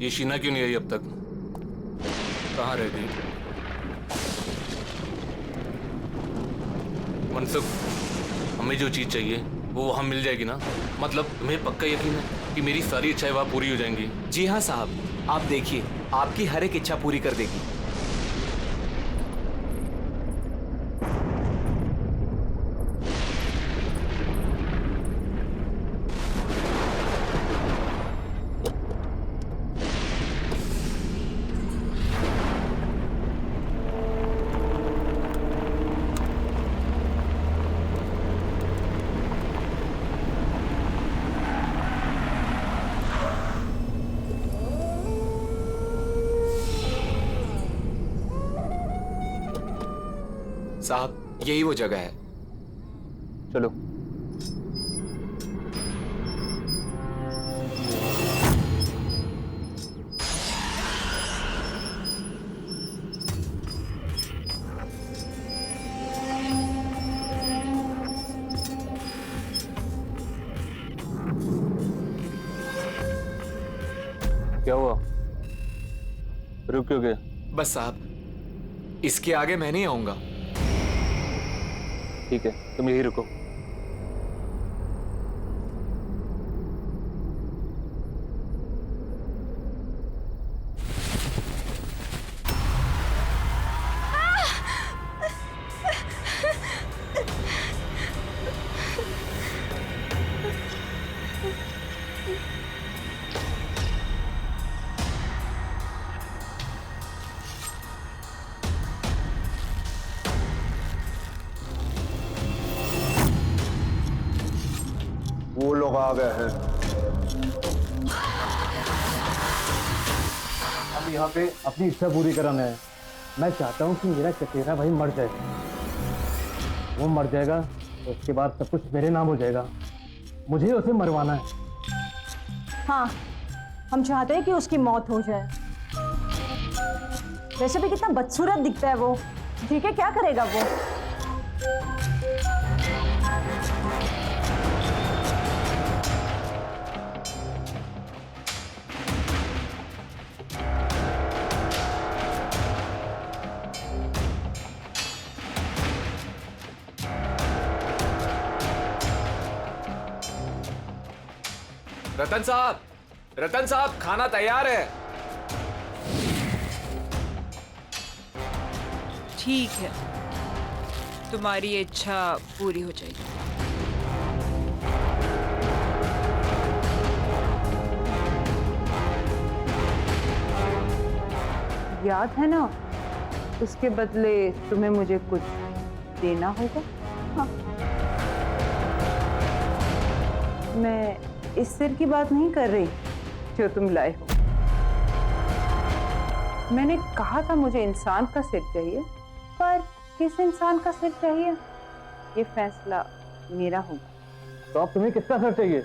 ये शीना क्यों नहीं आई अब तक? कहाँ रह गई? मनसुख, हमें जो चीज चाहिए वो वहां मिल जाएगी ना? मतलब तुम्हें पक्का यकीन है कि मेरी सारी इच्छाएं वहां पूरी हो जाएंगी? जी हाँ साहब, आप देखिए, आपकी हर एक इच्छा पूरी कर देगी। साहब, यही वो जगह है। चलो। क्या हुआ? रुक क्यों गए? बस साहब, इसके आगे मैं नहीं आऊंगा। ठीक है, तुम यही रुको। वो लोग आ गए हैं। अब यहाँ पे अपनी इच्छा पूरी कराना है। मैं चाहता हूँ कि मेरा चचेरा भाई मर जाए। वो मर जाएगा तो उसके बाद सब कुछ मेरे नाम हो जाएगा। मुझे उसे मरवाना है। हाँ, हम चाहते हैं कि उसकी मौत हो जाए। वैसे भी कितना बदसूरत दिखता है वो। ठीक है, क्या करेगा वो? रतन साहब, खाना तैयार है। ठीक है, तुम्हारी इच्छा पूरी हो जाएगी। याद है ना, उसके बदले तुम्हें मुझे कुछ देना होगा। हाँ। मैं इस सिर की बात नहीं कर रही जो तुम लाए हो। मैंने कहा था मुझे इंसान का सिर चाहिए, पर किस इंसान का सिर चाहिए ये फैसला मेरा होगा। तो अब तुम्हें किसका सर चाहिए?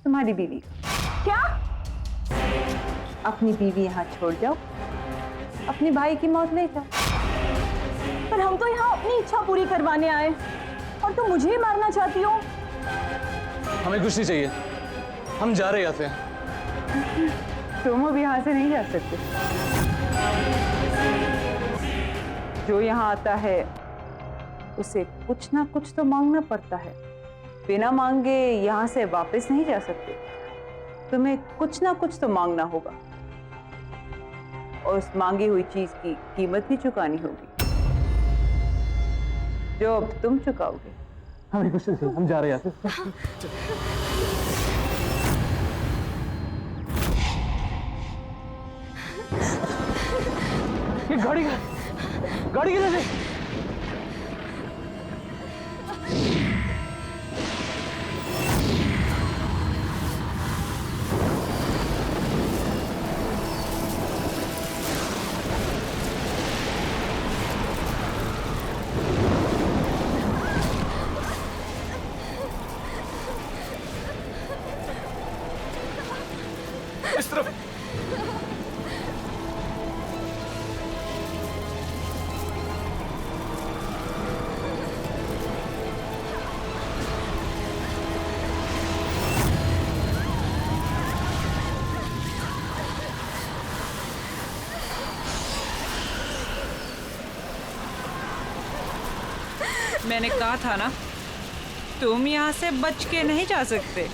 तुम्हारी बीवी का। क्या? अपनी बीवी यहाँ छोड़ जाओ, अपने भाई की मौत ले जाओ। पर हम तो यहाँ अपनी इच्छा पूरी करवाने आए और तुम मुझे ही मारना चाहती हो। हमें कुछ नहीं चाहिए, हम जा रहे हैं यहाँ से। तुम अब यहाँ से नहीं जा सकते। जो यहाँ आता है उसे कुछ ना कुछ तो मांगना पड़ता है। बिना मांगे यहाँ से वापस नहीं जा सकते। तुम्हें कुछ ना कुछ तो मांगना होगा और उस मांगी हुई चीज की कीमत भी चुकानी होगी, जो अब तुम चुकाओगे। हमें कुछ नहीं चाहिए, हम जा रहे हैं यहाँ से। ये गाड़ी किधर है? इस तरफ। मैंने कहा था ना, तुम यहाँ से बच के नहीं जा सकते।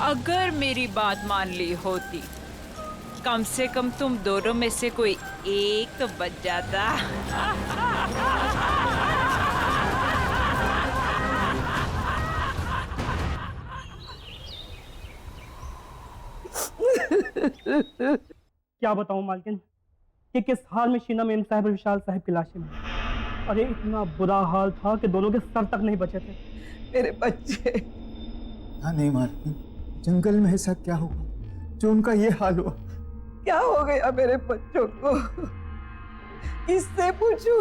अगर मेरी बात मान ली होती, कम से कम तुम दोनों में से कोई एक तो बच जाता। क्या बताऊं मालकिन कि किस हाल में शीना मेम साहब और विशाल साहब की लाशें मिली। अरे इतना बुरा हाल था कि दोनों के सर तक नहीं बचे थे। मेरे बच्चे। नहीं मालकिन, जंगल में ऐसा क्या हुआ जो उनका ये हाल हुआ? क्या हो गया मेरे बच्चों को? किससे पूछूं?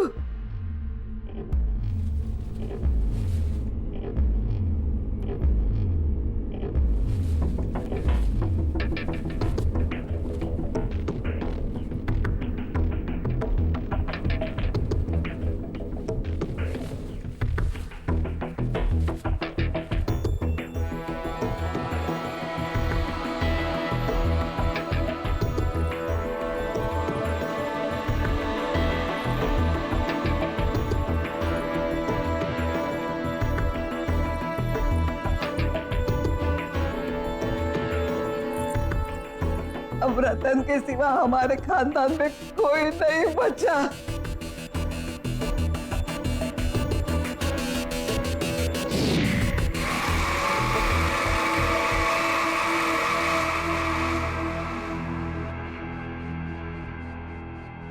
अब रतन के सिवा हमारे खानदान में कोई नहीं बचा।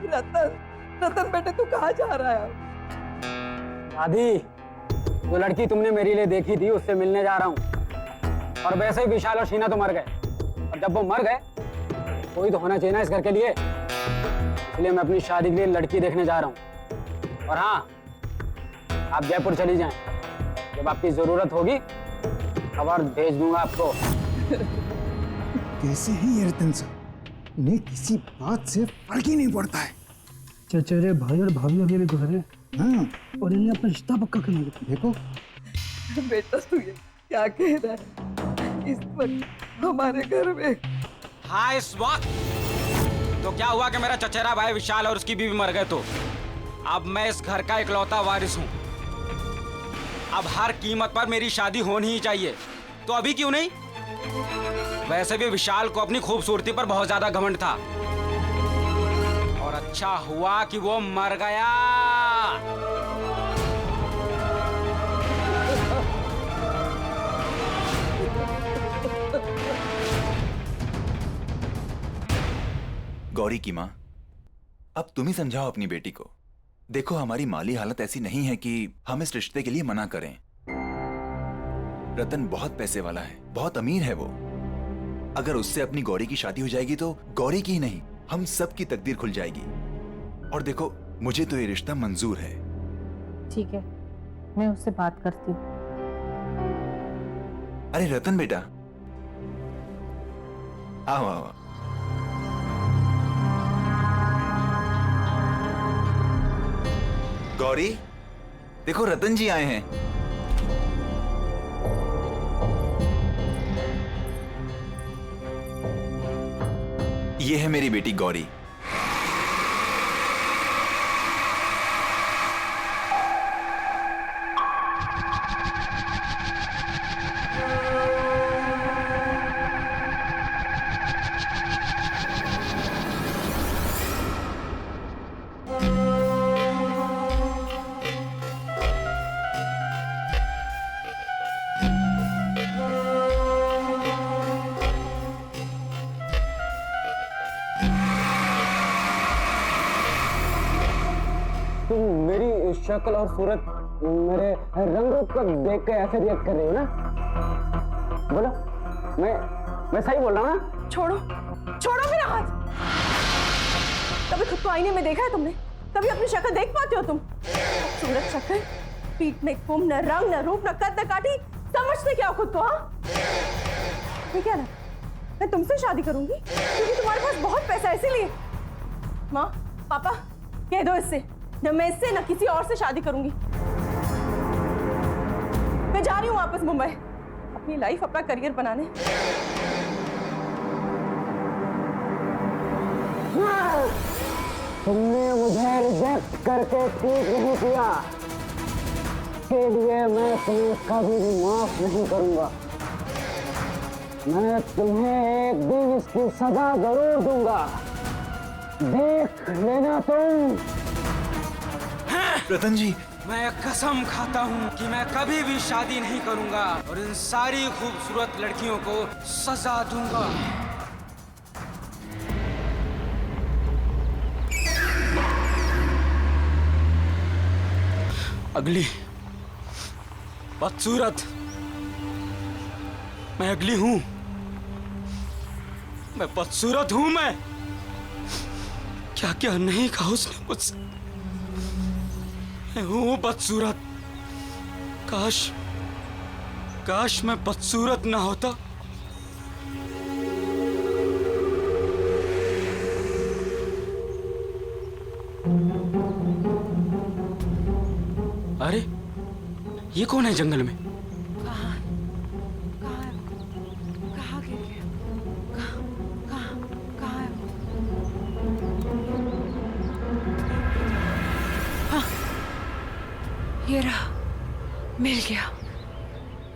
रतन, रतन बेटे तू कहाँ जा रहा है? दादी, जो लड़की तुमने मेरे लिए देखी थी उससे मिलने जा रहा हूँ। और वैसे ही विशाल और शीना तो मर गए, और जब वो मर गए कोई तो होना चाहिए ना इस घर के लिए, इसलिए मैं अपनी शादी के लिए लड़की देखने जा रहा हूँ। और हाँ, आप जयपुर चली जाएं, जब आपकी जरूरत होगी खबर भेज दूंगा आपको। कैसे हैं ये रतन साहब? इन्हें किसी बात से फर्क ही नहीं पड़ता है। चचेरे भाई और भाभी अभी भी गुजरे हाँ, और इन्हें अपना रिश्ता पक्का करना है। देखो बेटा तू ये क्या कह रहा है? इस वक्त हमारे घर में हाँ, इस वक्त तो क्या हुआ कि मेरा चचेरा भाई विशाल और उसकी बीवी मर गए, तो अब मैं इस घर का इकलौता वारिस हूँ। अब हर कीमत पर मेरी शादी होनी ही चाहिए, तो अभी क्यों नहीं? वैसे भी विशाल को अपनी खूबसूरती पर बहुत ज्यादा घमंड था, और अच्छा हुआ कि वो मर गया। गौरी की माँ, अब तुम ही समझाओ अपनी बेटी को। देखो, हमारी माली हालत ऐसी नहीं है कि हम इस रिश्ते के लिए मना करें। रतन बहुत पैसे वाला है, बहुत अमीर है वो। अगर उससे अपनी गौरी की शादी हो जाएगी तो गौरी की ही नहीं, हम सब की तकदीर खुल जाएगी। और देखो, मुझे तो ये रिश्ता मंजूर है। ठीक है, मैं उससे बात करती हूँ। अरे रतन बेटा, आओ आओ। गौरी, देखो रतन जी आए हैं। ये है मेरी बेटी गौरी। शक्ल और सूरत मेरे रंग रूप को देख के ऐसे रिएक्ट कर रही हो ना? बोलो, मैं सही बोल रहा हूँ ना? छोड़ो छोड़ो मेरा हाथ। कभी खुद को आईने में देखा है तुमने? कभी अपनी शक्ल देख पाते हो तुम? सूरत शक्ल, पीठ में कुम, न रंग न रूप न कद न काठी, समझते क्या हो खुद को? हाँ, ठीक है ना, मैं तुमसे शादी करूंगी क्योंकि तुम्हारे पास बहुत पैसा है, इसीलिए। माँ पापा कह दो इससे, न मैं इससे न किसी और से शादी करूंगी। मैं जा रही हूँ वापस मुंबई, अपनी लाइफ, अपना करियर बनाने। तुमने मुझे रिजेक्ट करके ठीक नहीं किया, इसके लिए मैं तुम्हें कभी भी माफ नहीं करूंगा। मैं तुम्हें एक दिन इसकी सजा जरूर दूंगा, देख लेना तुम। रतन जी, मैं कसम खाता हूँ कि मैं कभी भी शादी नहीं करूंगा और इन सारी खूबसूरत लड़कियों को सजा दूंगा। अगली बदसूरत, मैं अगली हूं, मैं बदसूरत हूं। मैं क्या क्या नहीं कहा उसने मुझसे। मैं हूं बदसूरत। काश मैं बदसूरत ना होता। अरे ये कौन है जंगल में? कहाँ गिर गया? कहाँ है? हाँ, ये रहा, मिल गया।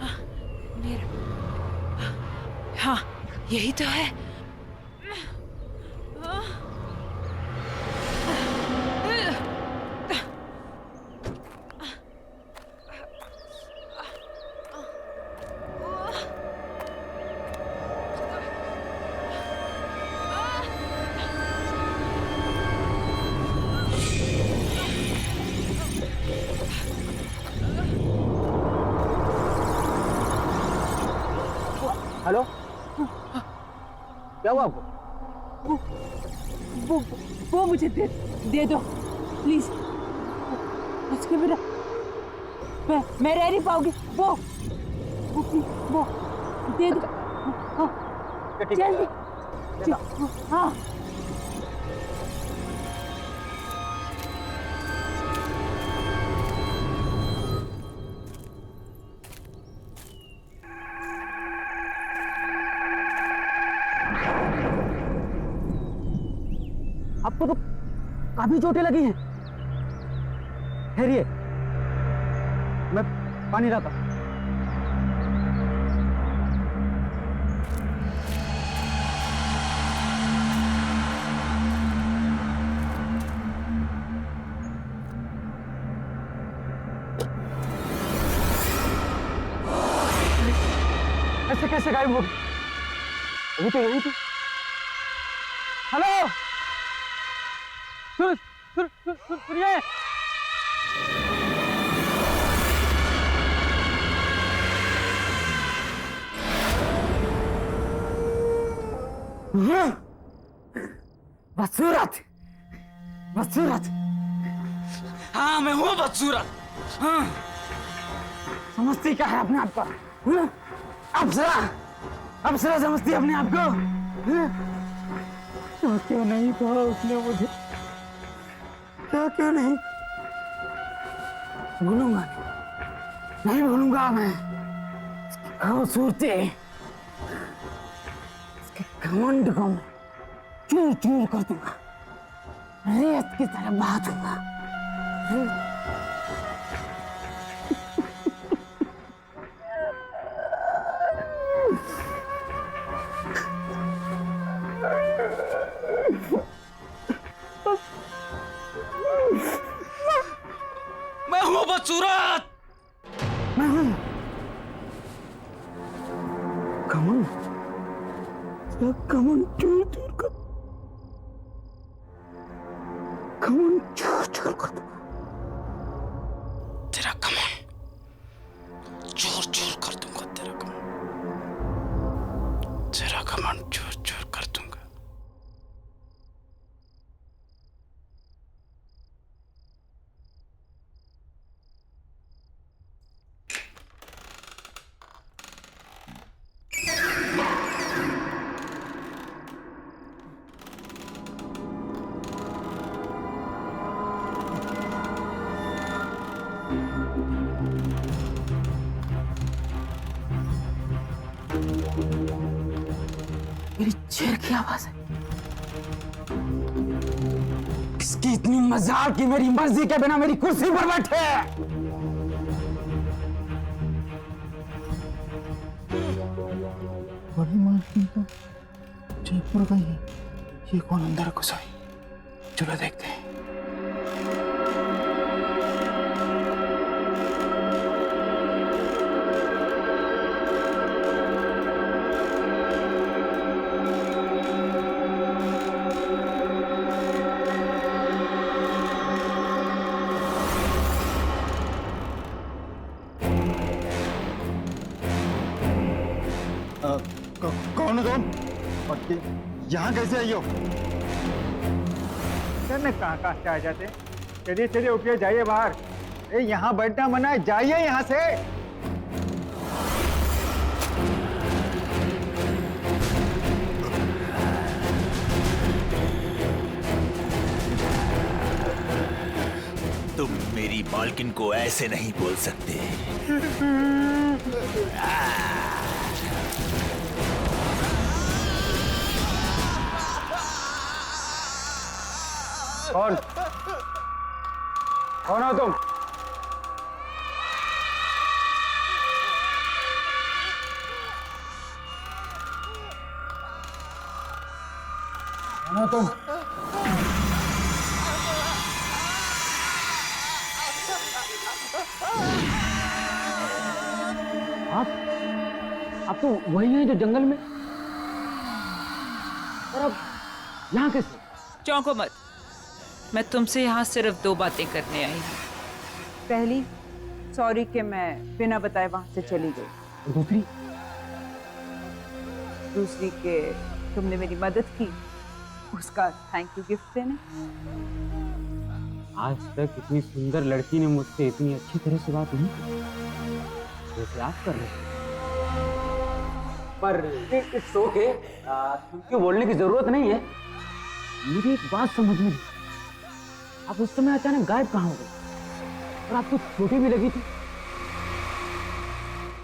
हाँ, मेरा, हाँ यही तो है। हेलो, क्या हुआ आपको? वो मुझे दे दो प्लीज। उसके बिना मैं रह नहीं पाऊंगी। वो दे दो। हाँ, जल्दी। हाँ, आपको तो काफी चोटें लगी हैं। ठहरिए, मैं पानी लाता हूं। ऐसे कैसे गायब हो गई? अभी तो यहीं थी। हेलो, सुनिए। बदसूरत, बदसूरत। हाँ मैं हूँ बदसूरत। हाँ, समझती क्या है अपने आप को? अप्सरा, अप्सरा समझती है अपने आप को? तो क्यों नहीं कहा उसने मुझे? क्या क्यों नहीं? भूलूंगा नहीं भूलूंगा मैं। खूबसूरती, इसके घमंड को मैं चूर चूर कर दूंगा, रेत की तरह बहा दूंगा। मैं हूँ बदसूरत। मैं हूँ कमल, कमल चूर चूर कर, कमल चूर चूर कर दूंगा। तेरा कमान चूर चूर कर दूंगा, तेरा कमान चूर चूर कर दूंगा। मेरी चेयर की आवाज है। इसकी इतनी मजाक कि मेरी मर्जी के बिना मेरी कुर्सी पर बैठे। बड़ी मालकिन तो जयपुर गई है। ये कौन अंदर घुसा है? चलो देखते हैं। कौन हो तुम? और यहाँ कैसे आई हो? कहाँ से आ जाते? चलिए चलिए उठिए, जाइए बाहर। यहाँ बैठना मना है, जाइए यहाँ से। तुम मेरी मालकिन को ऐसे नहीं बोल सकते। कौन हो तुम? कौन हो तुम? आप तो वही हैं जो जंगल में, और अब यहाँ कैसे? चौंको मत, मैं तुमसे यहाँ सिर्फ 2 बातें करने आई हूँ। पहली, सॉरी कि मैं बिना बताए वहां से चली गई। दूसरी? दूसरी कि तुमने मेरी मदद की, उसका थैंक यू गिफ्ट देने। आज तक इतनी सुंदर लड़की ने मुझसे इतनी अच्छी तरह से बात नहीं की जैसे आप कर रहे हैं। पर इट्स ओके, क्यों बोलने की जरूरत नहीं है। मुझे एक बात समझ में नहीं, आप उस समय अचानक गायब कहाँ हो गए? और आपको चोटें भी लगी थी,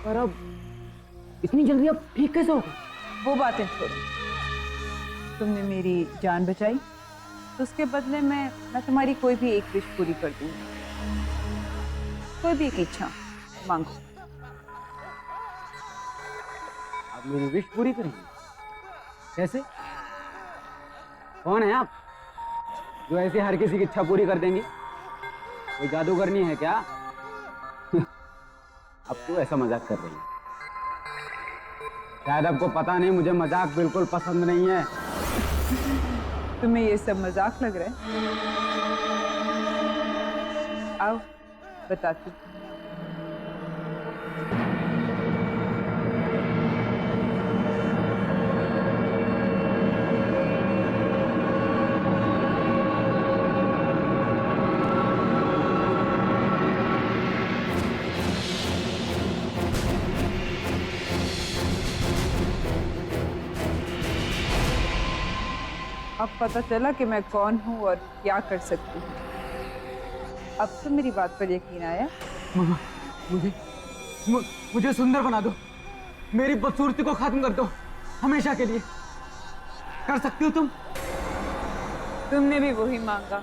पर अब इतनी जल्दी आप ठीक कैसे हो गए? वो बातें छोड़ो, तुमने मेरी जान बचाई, तो उसके बदले में मैं तुम्हारी कोई भी एक विश पूरी कर दूंगी। कोई भी एक इच्छा मांगो। आप मेरी विश पूरी करेंगे? कैसे? कौन है आप जो ऐसे हर किसी की इच्छा पूरी कर देंगे? कोई जादूगरनी है क्या? अब तो ऐसा मजाक कर रही है। शायद आपको पता नहीं, मुझे मजाक बिल्कुल पसंद नहीं है। तुम्हें ये सब मजाक लग रहा है? आओ बताती हूँ। अब पता चला कि मैं कौन हूँ और क्या कर सकती हूँ। अब तो मेरी बात पर यकीन आया? मामा, मुझे सुंदर बना दो, मेरी बदसूरती को खत्म कर दो, हमेशा के लिए। कर सकती हो तुम? तुमने भी वही मांगा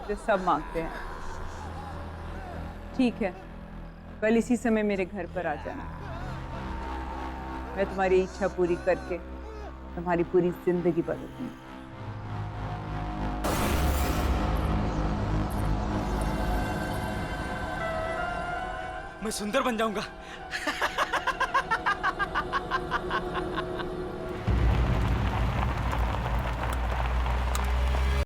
जो सब मांगते हैं। ठीक है, कल इसी समय मेरे घर पर आ जाना। मैं तुम्हारी इच्छा पूरी करके तुम्हारी पूरी जिंदगी बदल दूंगी। मैं सुंदर बन जाऊंगा।